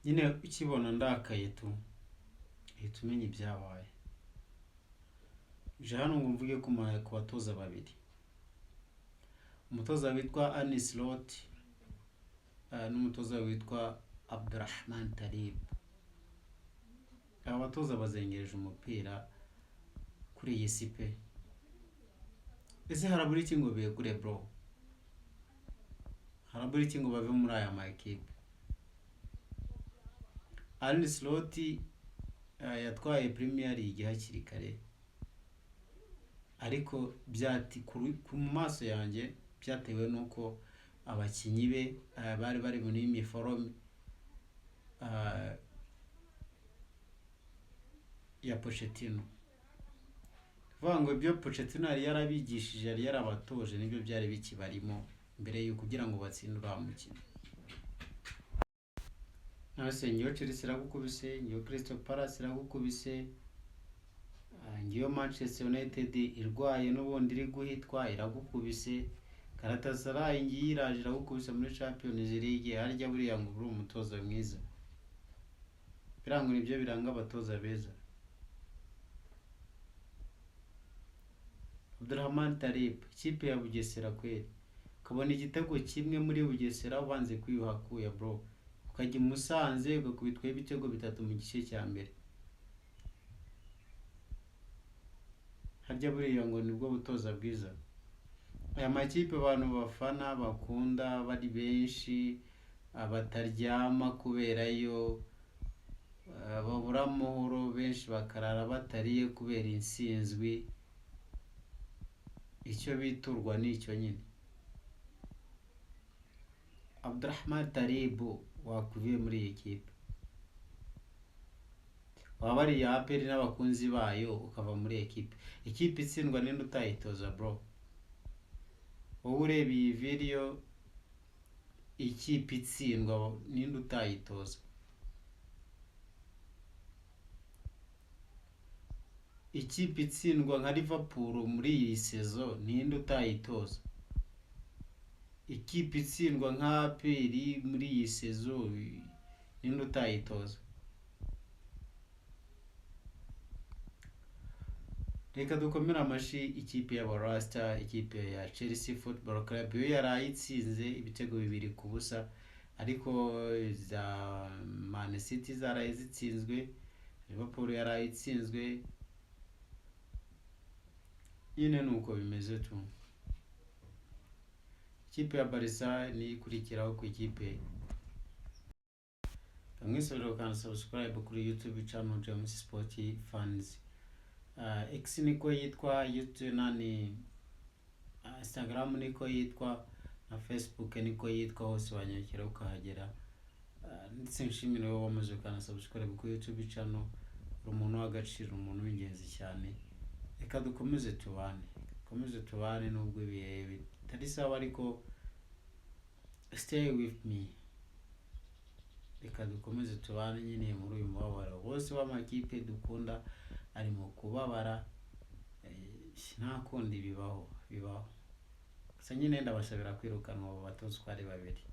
nyine ukibona ndakaye tu uhita umenya ibyabaye. Je hano ngo mvuge ku batoza babiri, umutoza witwa Anis Lot n'umutoza witwa Abdurrahman Talib. Aba batoza bazengereje umupira kuri iyi si pe. Ese harabura iki ngo begure bro? Harabura iki ngo bave muri aya makipe? Anis Lot yatwaye Premier League hakiri kare, ariko byati ku maso yanjye byatewe nuko abakinyi be bari bari muri uniforme ya Pochettino. Vuga ngo ibyo Pochettino yari yarabigishije, yari yarabatoje, nibyo byari bikibarimo mbere yuko kugira ngo batsinde uriya mukino. Nase ngiyo Chelsea iragukubise, ngiyo Crystal Palace iragukubise, ngiyo Manchester United irwaye n'ubundi iri guhitwa iragukubise, Galatasaray ngiye iraje iragukubise muri Champions League. Harya buriya ngo uri umutoza mwiza? Birango nibyo biranga abatoza beza. Abdurrahman Talib, ikipe ya Bugesera kweli, kabona igitego kimwe muri Bugesera ubanze kwiyuhakuya bro, ukajya Musanze ugakubitwa ibitego 3 mu gice cya mbere. Harya buriya ngo nibwo butoza bwiza? Aya makipe abantu bafana bakunda bari benshi, abataryama kubera yo babura amahoro, benshi bakarara batariye kubera insinzwi. Icyo biturwa ni icyo nyine. Abdurrahman Talib wakuviye muri iyi kipe, waba ari ya APR n'abakunzi bayo ukava muri ikipe itsindwa ninde utayitoza bro? Wowe ureba iyi video, ikipe itsindwa ninde utayitoza? Ikipe itsindwa nka Liverpool muri iyi season ninde utayitoza? Ikipe itsindwa nka APR muri iyi season ninde utayitoza? Reka dukomera amashi ikipe ya Barasta, ikipe ya Chelsea Football Club yo yarayitsinze ibitego 2-0, ariko za Man City zarayitsinzwe, Liverpool yarayitsinzwe. Nyine nuko bimeze tu. Ikipe ya Barca ni ikurikiraho ku ikipe. Mwisubira kandi subscribe kuri YouTube channel James Sport Fans. X niko yitwa, YouTube nani, Instagram niko yitwa, na Facebook niko yitwa, hose wanyakira ukahagera. Ndetse nshimira wowe wamaze kandi subscribe kuri YouTube channel, umuntu w'agaciro, umuntu w'ingenzi cyane. Reka dukomeze tubane nubwo ibihe bitari sawa, ariko stay with me. Reka dukomeze tubane nyine muri uyu mubabaro wose w'amakipe dukunda ari mu kubabara. Nta kundi bibaho. Gusa nyine ndabasabira kwirukanwa abo batoza uko ari babiri.